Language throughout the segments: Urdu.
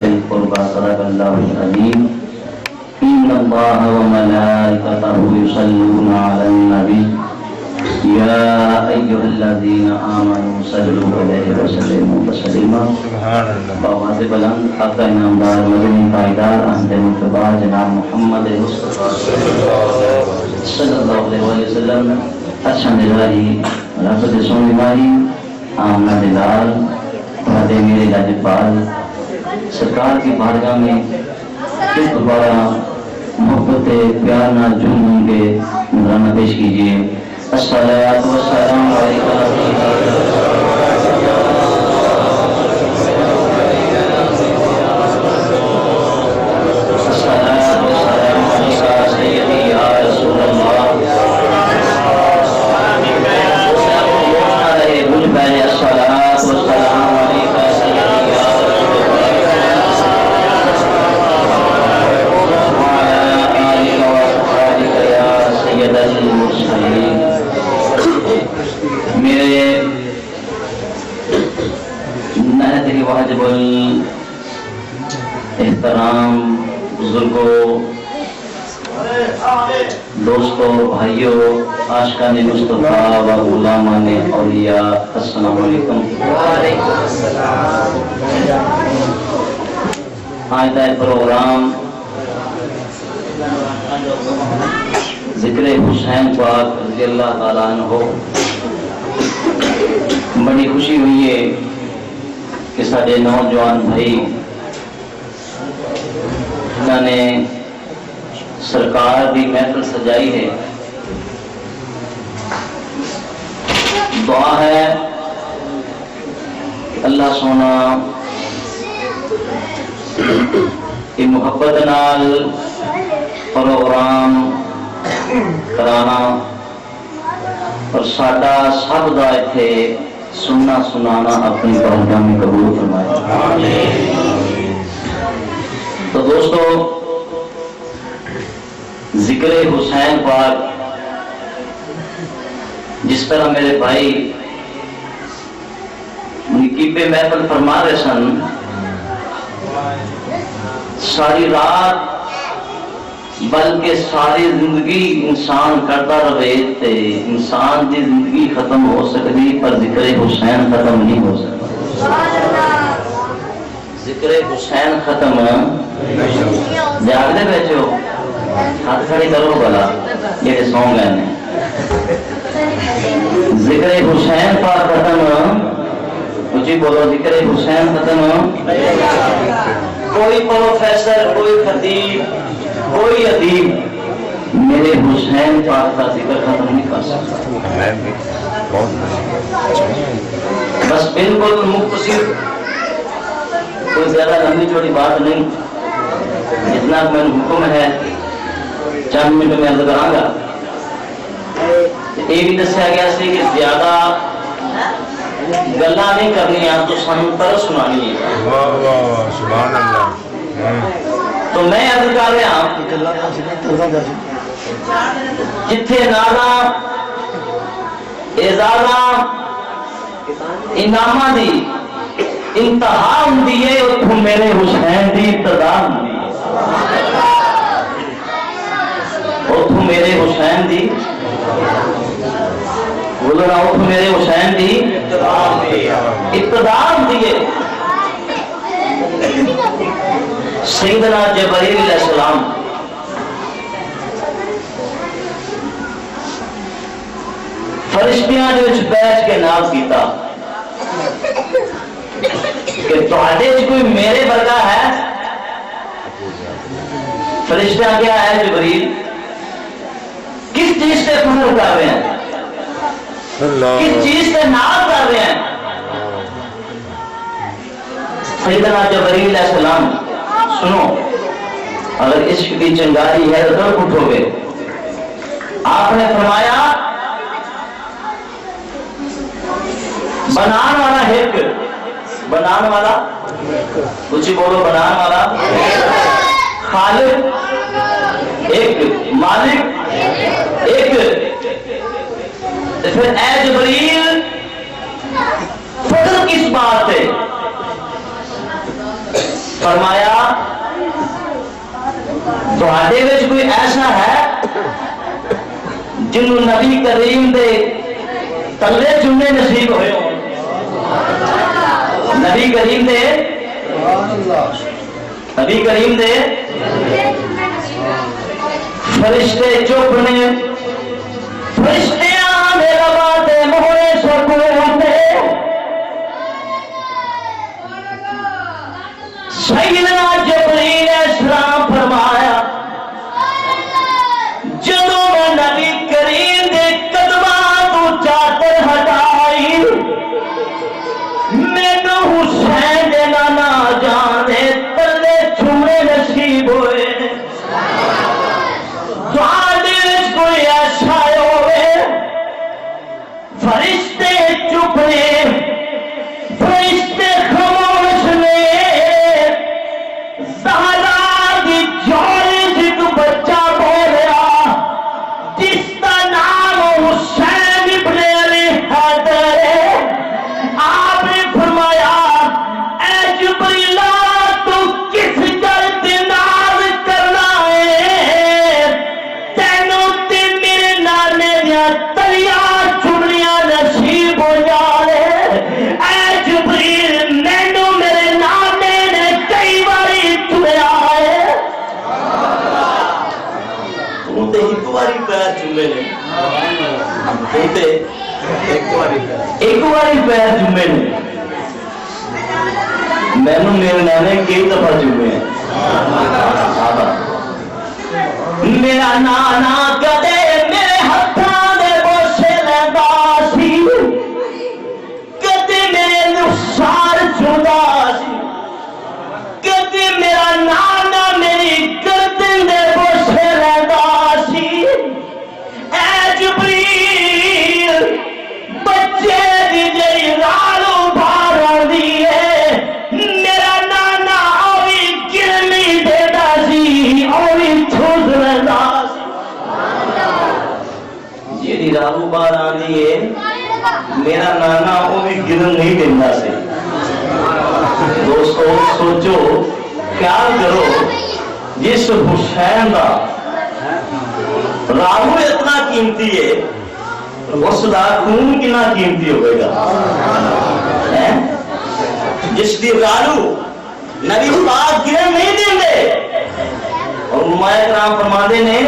القربى صدق الله العظيم إن الله وملائكته يصلون على النبي يا أيها الذين آمنوا صلوا عليه وسلموا تسليما بآواز بلند حق انعامدار مدنی پائیدار احمد مصطفیٰ جناب محمد مصطفیٰ صلی اللہ علیہ وسلم اچھا نظاری رب دسوں بیماری آمنہ دلال بھادے میرے لاجپال سرکار کی بارگاہ میں پھر دوبارہ محبت پیار نہ جھوم کے نذرانہ پیش کیجیے. الصلاۃ والسلام علیکم واجب الاحترام بزرگوں، دوستوں، بھائیوں، عاشقان مصطفیٰ و غلامان اولیاء، السلام علیکم. آج کا پروگرام ذکر حسین پاک رضی اللہ تعالیٰ عنہ. بڑی خوشی ہوئی ہے کہ سارے نوجوان بھائی جنہوں نے سرکار بھی محفل سجائی ہے. دعا ہے اللہ سونا یہ محبت نال پروگرام کرانا اور ساڈا سب دا ایتھے سننا سنانا اپنی بارگاہ میں قبول فرمائے. تو دوستو، ذکر حسین پاک جس طرح میرے بھائی نکیبے محفل فرما رہے سن، ساری رات بلکہ ساری زندگی انسان کرتا رہے تے انسان کی زندگی ختم ہو سکتی پر ذکر حسین ختم نہیں ہو سکتا. ذکر حسین ختم جاگتے بیٹھے ہو ہاتھ کھڑی کرو بلا یہ سونگ لینے. ذکر حسین پاک ختم اچھی بولو، ذکر حسین ختم. کوئی پروفیسر، کوئی خطیب، کوئی ادیب میرے حسین پاک کا ذکر ختم نہیں کر سکتا. بس بالکل مختصر، کوئی زیادہ لمبی چوڑی بات نہیں، جتنا میں حکم ہے چند منٹ میں عرض کراں گا. یہ بھی دسیا گیا سی کہ زیادہ گلاں نہیں کرنی تو سنتر سنانی ہے. سبحان اللہ. تو میں عرض کر رہا جتھے نالا اعزازاں انعاماں دی انتہا ہوندی ہے اتھوں میرے حسین دی ابتدا ہوندی ہے. اتھوں میرے حسین دی بولو نا، اتھوں میرے حسین دی ابتدا ہوندی ہے. سیدنا جبرائیل علیہ السلام فرشتیاں دے وچ بیٹھ کے ناز کیتا کہ تہاڈے وچ کوئی میرے ورگا ہے؟ فرشتہ کیا ہے؟ جبرائیل کس چیز سے فخر کر رہے ہیں، کس چیز سے ناز کر رہے ہیں؟ سیدنا جبرائیل علیہ السلام سنو، اگر عشق کی چنگاری ہے تو ڈر اٹھو گے. آپ نے فرمایا بنان والا ایک، بنان والا کچھ بولو، بنان والا خالق ایک، مالک ایک. پھر اے جبرائیل فخر کس بات ہے؟ فرمایا تواڈے وچ کوئی ایسا ہے جنوں نبی کریم دے تلے چومے نصیب ہوئے ہو؟ نبی کریم دے فرشتے چپ نے، فرشتے آنے لبا دے موہے سکون دے سیدنا جبریل السلام فرمایا جدو میں نبی کریم دے قدماں تو چادر ہٹائی مینوں حسین دے نانا جانے تلے چھوڑے نصیب ہوئے تواڈے وچ کوئی ایسا ہوئے فرشتے چپ نے فرشتے خاموش نے زہرا دی جوڑی سے تو بچہ بولیا جس کا نام حسین ابن علی حیدر ہے آپ نے فرمایا اے جبریل تو کس گل تے ناز کرنا ہے تینوں تے میرے نانے دیاں تلیاں چمڑیاں نصیب ہو جانے اے جبریل مینوں میرے نانے نے کئی باری چمیا ہے تو ایک باری پیر چومے نے ایک باری پیر چومے نے مینوں میرے نانے کئی دفعہ چومے ہیں میرا نانا کدے میرے ہتھاں دے بوسے لیندا سی کدے میرے نثار چوندا سی کدے میرا نانا میری گردن دے بوسے لیندا سی اے جبریل بچے دی جڑی رالو باہر آندی ہے میرا نانا اوی گرمی دیندا سی اوی چھوڑ لیندا سی جیڑی رالو باہر آندی ہے میرا نانا اوی گرم نہیں دیندا سی دوستو سوچو خیال کرو جس حسین دا رالو اتنا قیمتی ہے اس دا خون کتنا قیمتی ہوئے گا جس دی رالو نبی پاک گرم نہیں دیں گے اور علماء کرام فرماتے نے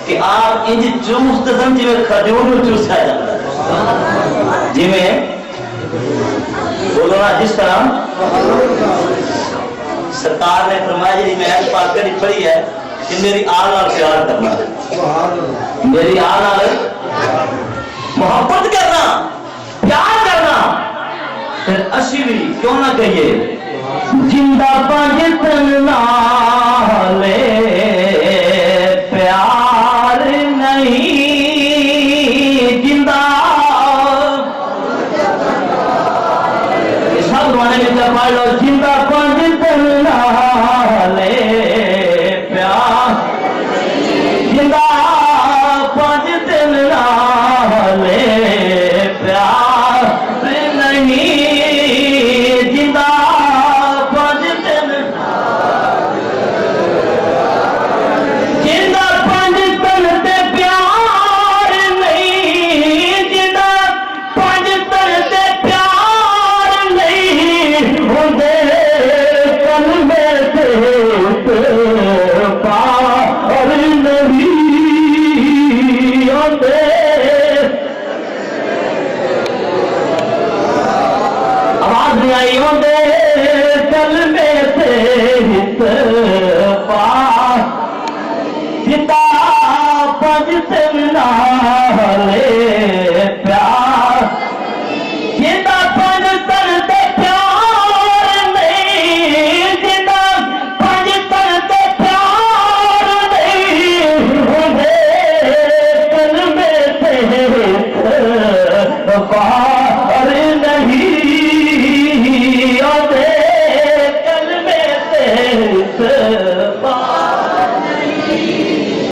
کہ آپ انج چوس دسن جی میں کھجور میں چوسا جاتا ہے جی میں بولو نا جس طرح سرکار نے فرمایا جی میں ایس پاک کری پڑی ہے کہ میری آل آل پیار کرنا میری آل آل محبت کرنا پیار کرنا پھر اسی بھی کیوں نہ کہیے زندہ پنج نالے پیار نہیں زندہ سب زمانے میں جب پڑھ لو زندہ پنج نالے پیار زندہ پنج نالے پیار نہیں زندہ پنج زندہ پنج تن تے پیار نہیں زندہ پنج تن تے پیار نہیں ہوندے کلمے تے پار نہیں ہوندے آواز نہیں آئی ہوندے کلمے تے پار جتا پنج تن